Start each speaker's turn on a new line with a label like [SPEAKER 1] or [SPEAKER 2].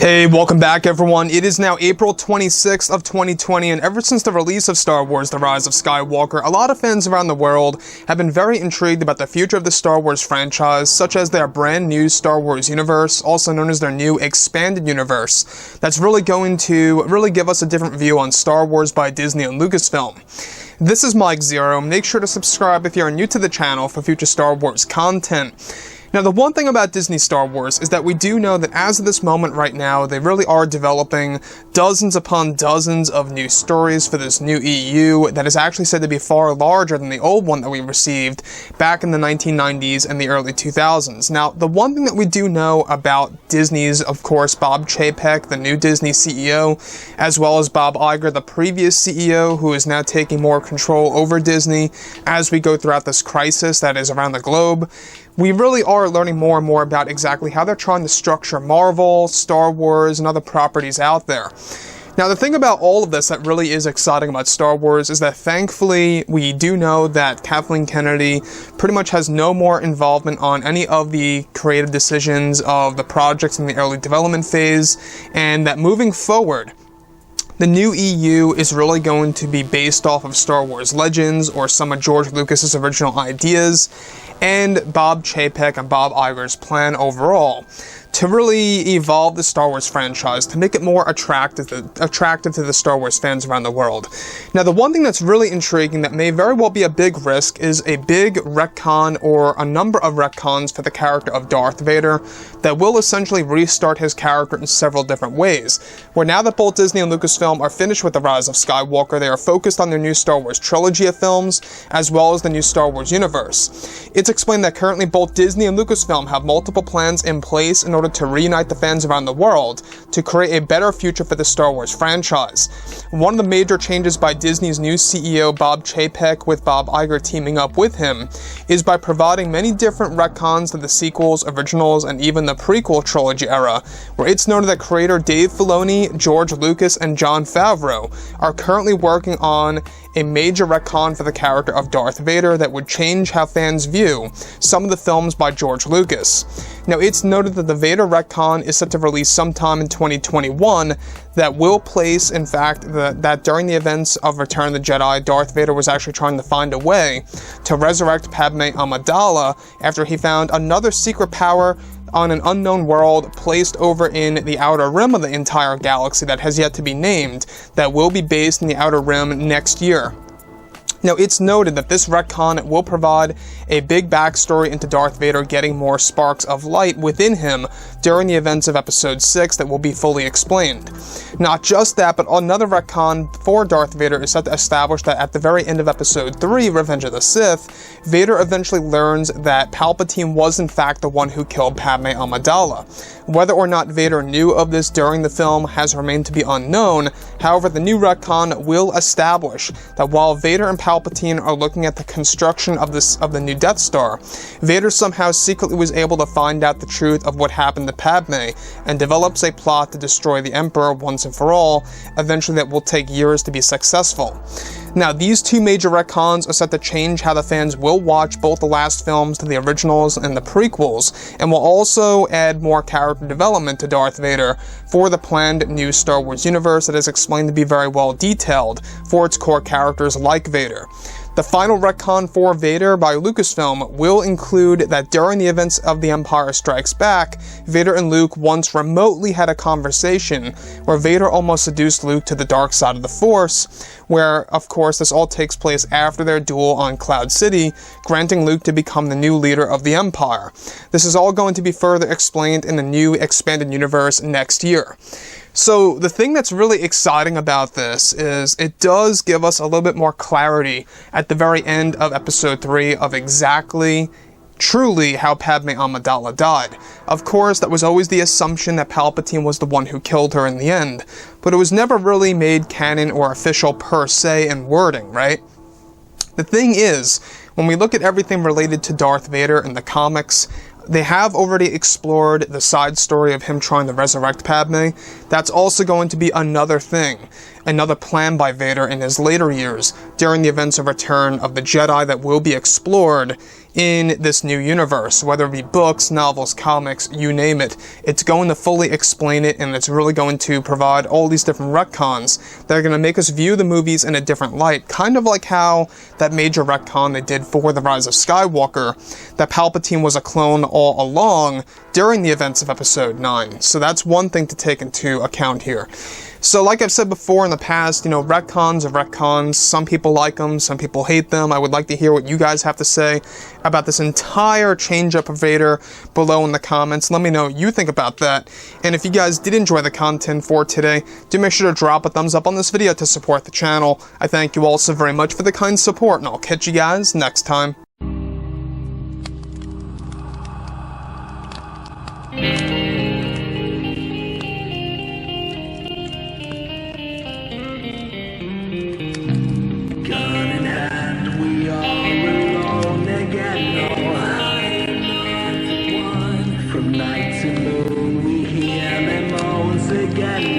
[SPEAKER 1] Hey, welcome back everyone. It is now April 26th of 2020, and ever since the release of Star Wars: The Rise of Skywalker, a lot of fans around the world have been very intrigued about the future of the Star Wars franchise, such as their brand new Star Wars universe, also known as their new expanded universe, that's really going to give us a different view on Star Wars by Disney and Lucasfilm. This is Mike Zero. Make sure to subscribe if you are new to the channel for future Star Wars content. Now, the one thing about Disney Star Wars is that we do know that as of this moment right now, they really are developing dozens upon dozens of new stories for this new EU that is actually said to be far larger than the old one that we received back in the 1990s and the early 2000s. Now, the one thing that we do know about Disney's, of course, Bob Chapek, the new Disney CEO, as well as Bob Iger, the previous CEO, who is now taking more control over Disney as we go throughout this crisis that is around the globe, we really are learning more and more about exactly how they're trying to structure Marvel, Star Wars, and other properties out there. Now, the thing about all of this that really is exciting about Star Wars is that thankfully we do know that Kathleen Kennedy pretty much has no more involvement on any of the creative decisions of the projects in the early development phase, and that moving forward, the new EU is really going to be based off of Star Wars Legends or some of George Lucas's original ideas, and Bob Chapek and Bob Iger's plan overall to really evolve the Star Wars franchise, to make it more attractive to the Star Wars fans around the world. Now, the one thing that's really intriguing that may very well be a big risk is a big retcon or a number of retcons for the character of Darth Vader that will essentially restart his character in several different ways. Where now that both Disney and Lucasfilm are finished with The Rise of Skywalker, they are focused on their new Star Wars trilogy of films, as well as the new Star Wars universe. It's explained that currently both Disney and Lucasfilm have multiple plans in place in order to reunite the fans around the world to create a better future for the Star Wars franchise. One of the major changes by Disney's new CEO Bob Chapek, with Bob Iger teaming up with him, is by providing many different retcons to the sequels, originals, and even the prequel trilogy era, where it's noted that creator Dave Filoni, George Lucas, and Jon Favreau are currently working on a major retcon for the character of Darth Vader that would change how fans view some of the films by George Lucas. Now, it's noted that the Vader retcon is set to release sometime in 2021 that will place, in fact, that during the events of Return of the Jedi, Darth Vader was actually trying to find a way to resurrect Padme Amidala after he found another secret power on an unknown world placed over in the outer rim of the entire galaxy that has yet to be named, that will be based in the outer rim next year. Now, it's noted that this retcon will provide a big backstory into Darth Vader getting more sparks of light within him during the events of Episode 6 that will be fully explained. Not just that, but another retcon for Darth Vader is set to establish that at the very end of Episode 3, Revenge of the Sith, Vader eventually learns that Palpatine was in fact the one who killed Padme Amidala. Whether or not Vader knew of this during the film has remained to be unknown. However, the new retcon will establish that while Vader and Palpatine are looking at the construction of the new Death Star, Vader somehow secretly was able to find out the truth of what happened to Padme and develops a plot to destroy the Emperor once and for all, eventually that will take years to be successful. Now, these two major retcons are set to change how the fans will watch both the last films to the originals and the prequels, and will also add more character development to Darth Vader for the planned new Star Wars universe that is explained to be very well detailed for its core characters like Vader. The final retcon for Vader by Lucasfilm will include that during the events of The Empire Strikes Back, Vader and Luke once remotely had a conversation where Vader almost seduced Luke to the dark side of the Force, where, of course, this all takes place after their duel on Cloud City, granting Luke to become the new leader of the Empire. This is all going to be further explained in the new expanded universe next year. So the thing that's really exciting about this is it does give us a little bit more clarity at the very end of Episode 3 of exactly, truly how Padme Amidala died. Of course, that was always the assumption that Palpatine was the one who killed her in the end, but it was never really made canon or official per se in wording, right? The thing is, when we look at everything related to Darth Vader in the comics, they have already explored the side story of him trying to resurrect Padme. That's also going to be another thing. another plan by Vader in his later years during the events of Return of the Jedi that will be explored in this new universe, whether it be books, novels, comics, you name it. It's going to fully explain it, and it's really going to provide all these different retcons that are going to make us view the movies in a different light, kind of like how that major retcon they did for The Rise of Skywalker, that Palpatine was a clone all along during the events of Episode 9. So that's one thing to take into account here. So like I've said before in the past, retcons are retcons. Some people like them, some people hate them. I would like to hear what you guys have to say about this entire change-up of Vader below in the comments. Let me know what you think about that. And if you guys did enjoy the content for today, do make sure to drop a thumbs up on this video to support the channel. I thank you all so very much for the kind support, and I'll catch you guys next time.
[SPEAKER 2] From night to moon, we hear them moans again.